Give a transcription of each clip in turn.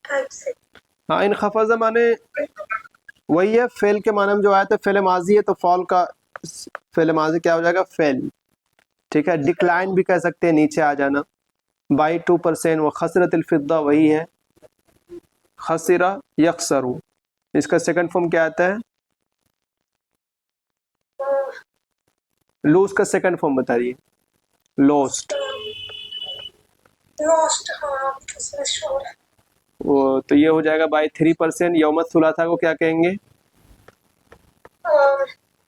Type से। हाँ, इन खफज़ माने वही है, फेल के माने में जो आया था, फेल माजी है तो फॉल का फेल माजी क्या हो जाएगा, फेल। ठीक है, डिक्लाइन भी कह सकते हैं, नीचे आ जाना। बाई 2%। व खसरतिल फिद्दा वही है, खसिरा यखसरू। इसका सेकंड फॉर्म क्या आता है, लूज का सेकंड फॉर्म बताइए। लॉस्ट। लॉस्ट, हाँ इसमें श्योर है। वो तो ये हो जाएगा बाई 3%। यौम सुलासा को क्या कहेंगे,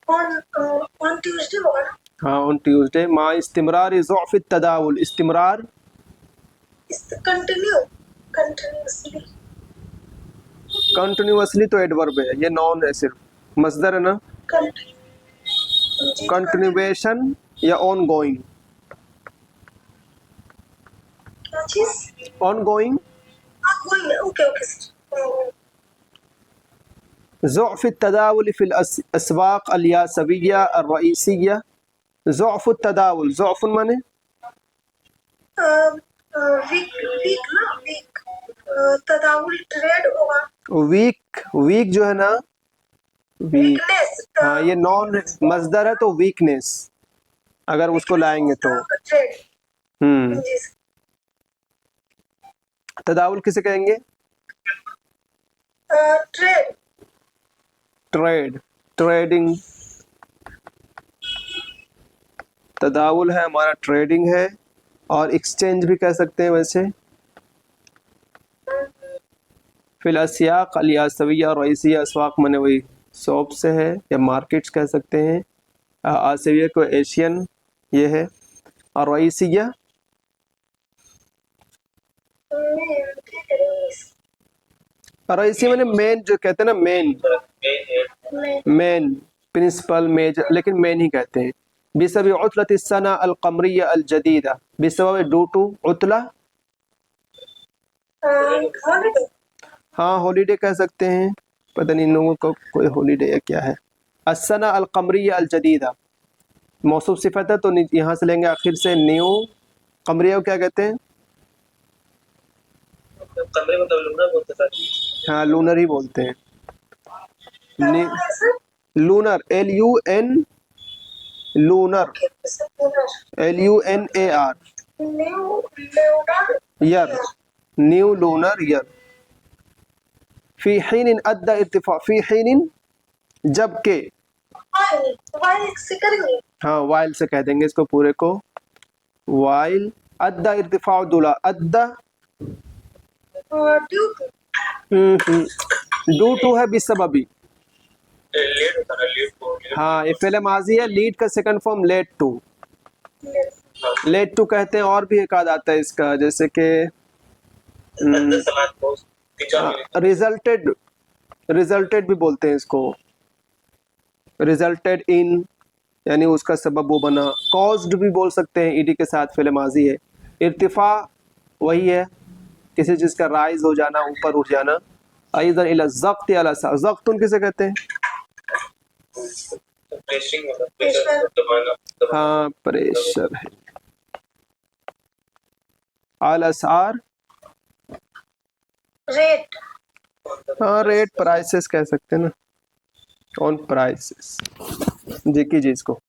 ऑन ट्यूसडे होगा ना। हाँ, ऑन ट्यूसडे। मा इस्तिमरार ज़ौफ़ तदावुल, इस्तिमरार कंटिन्यू, कंटिन्यूअसली। कंटिन्यूअसली तो एडवर्ब है, ये नॉन है सिर्फ, मसदर है ना। कंटिन्यूएशन या ऑन गोइंग, क्या चीज, ongoing. Okay okay sir. ज़ौफ़ तदावुल फ़िल अस्वाक़ अल यासविय्या अर रईसिय्या। ज़ौफ़ तदावुल, ज़ौफ़ माने वीक, वीक ना, वीक। तदावुल ट्रेड होगा। वीक, वीक जो है ना, वीक, वीकनेस। हाँ ये नॉन मसदर है तो वीकनेस, अगर उसको लाएंगे तो। जी सर। तदावुल किसे कहेंगे, ट्रेड, ट्रेड, ट्रेडिंग। तदावुल है हमारा, ट्रेडिंग है, और एक्सचेंज भी कह सकते हैं वैसे। फिल अस्याक अल यासविय्या और रईसिय्या, अस्वाक माने वही शॉप से है या मार्केट्स कह सकते हैं। आसिया को एशियन ये है, और रईसिय्या रईसी माने मेन, जो कहते हैं ना मेन, मेन प्रिंसिपल मेजर, लेकिन मेन ही कहते हैं। बिसबब उतलत सना अल कमरिया अल जदीदा, बिसबब ड्यू टू उतला, हाँ हॉलीडे कह सकते हैं, पता नहीं इन लोगों को कोई हॉलीडे या क्या है। असना अल कमरिया अल जदीदा मौसूफ सिफत है, तो यहाँ से लेंगे आखिर से न्यू। कमरिया को क्या कहते हैं, कमरे मतलब लूनर बोलते हैं। हाँ लूनर ही बोलते हैं। लूनर, LUN, लूनर, LUNAR, यर, न्यू लूनर यर। फी हीन अद्दा इर्तिफा, फी हीन जबकि, हाँ वाइल से कह देंगे इसको पूरे को, वाइल। अद्दा इर्तिफा दुला, अद्दा ड्यू टू है बिसबबी, लेट होता है, लेट को हाँ ये फेल माजी है, लीड का सेकंड फॉर्म लेट टू, लेट टू कहते हैं। और भी एक आध आता है इसका, जैसे कि रिजल्टेड, रिजल्टेड भी बोलते हैं इसको, रिजल्टेड इन यानी उसका सबब वो बना। कॉज्ड भी बोल सकते हैं, ईडी के साथ, फेल माजी है। इर्तिफा वही है, किसी चीज का राइज हो जाना, ऊपर उठ जाना। अइज़न इला ज़क़्त अला सा, ज़क़्तुन किसे कहते हैं, प्रेशरिंग मतलब प्रेशर दबाना, हाँ प्रेशर है। अल असार, रेट, हाँ रेट, प्राइसेस कह सकते हैं ना, ऑन प्राइसेस। जी कीजिए इसको।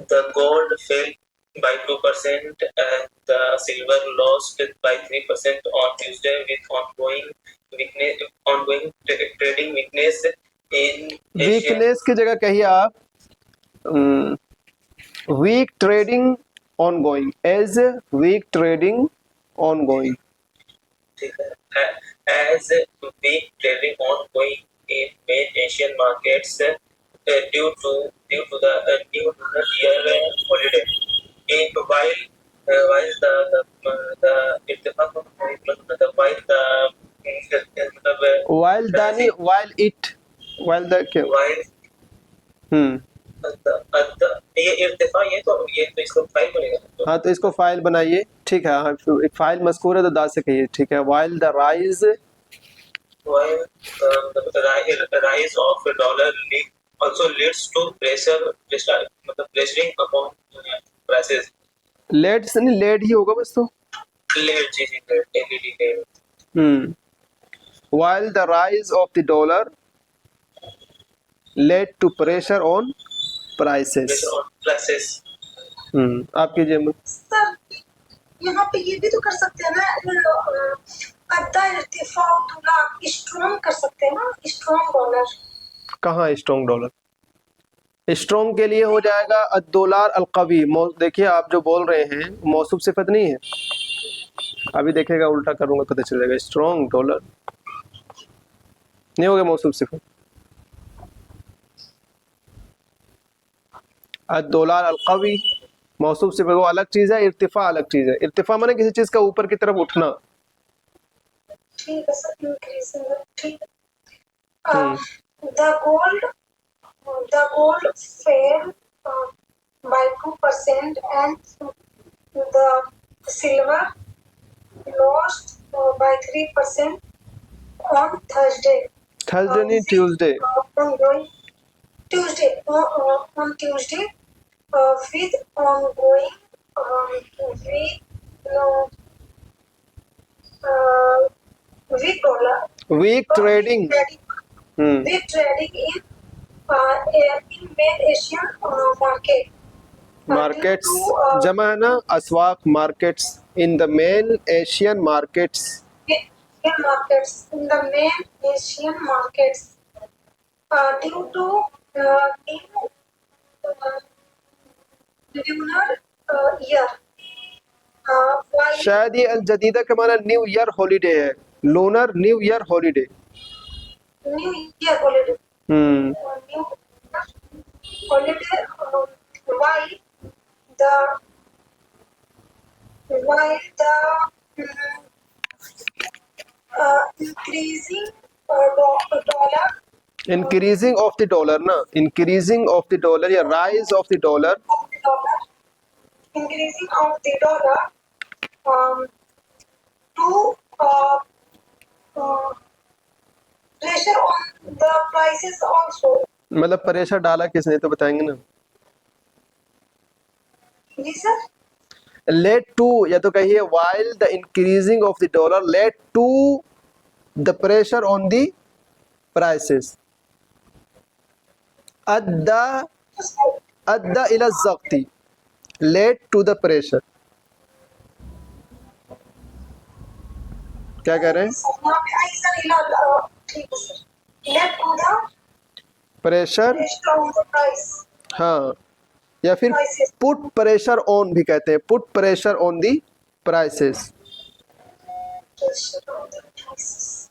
The gold fell by 2% and the silver lost by 3% on Tuesday with ongoing trading weakness in Asia. Weakness की जगह कहिए आप weak trading ongoing, as weak trading ongoing. ठीक है, as weak trading ongoing in main Asian markets due to the new lunar year holiday. While the इत्तेफाक मतलब while दानी, while it, while the क्या, while ये इर्तिफा, ये तो इसको फाइल बनेगा। हाँ तो इसको फाइल बनाइए, ठीक है। हाँ एक फाइल मज़कूर है तो दा से कहिए, ठीक है। While the rise, while the rise of dollar also leads to pressure मतलब pressuring upon prices. लेड से नहीं, लेड ही होगा बस तो, लेट जी जी led LED led while the rise of the dollar led to pressure on prices. Pressure on prices आप कीजिए मुझे। सर यहाँ पे ये भी तो कर सकते हैं ना, अद्दा इर्तिफा डॉलर स्ट्रॉन्ग कर सकते हैं ना, स्ट्रॉन्ग डॉलर। कहाँ स्ट्रॉन्ग डॉलर? स्ट्रॉन्ग के लिए हो जाएगा अद्दोलार अलकवी। देखिए आप जो बोल रहे हैं मौसूफ सिफत नहीं है, अभी देखेगा उल्टा करूंगा पता चलेगा। स्ट्रॉन्ग डॉलर नहीं होगा मौसूफ सिफत। अद्दोलार अलकवी मौसूफ सिफत वो अलग चीज है, इर्तिफा अलग चीज है। इर्तिफा माने किसी चीज का ऊपर की तरफ उठना। ठीक है सर, इंक्रीजिंग, ठीक है। हम्म। The gold fell by 2% and the silver lost by 3% on Thursday. Thursday नहीं, Tuesday. On Tuesday, with ongoing weak dollar, weak trading. weak trading in main Asian market. Markets जमा है ना, अस्वाक markets. In the main Asian markets. In the main Asian markets, due to new lunar year. While शायद ये अल जदीदा के माना new year holiday है, lunar new year holiday. New Year holiday, hmm. new holiday, while the increasing dollar, increasing of the dollar ना, increasing of the dollar या rise of the dollar. increasing of the dollar to pressure on the prices also. मतलब pressure डाला किसने तो बताएंगे ना। जी sir, led to या तो कहिए while the increasing of the dollar led to the pressure on the prices. अद्दा इला ज़ब्ती led to the pressure। क्या कह रहे हैं? यहाँ पे आई सर ठीक है sir, led to the pressure, pressure on the price. हाँ, या फिर Prices. पुट प्रेशर ऑन भी कहते हैं, put pressure on the prices. Pressure on the prices.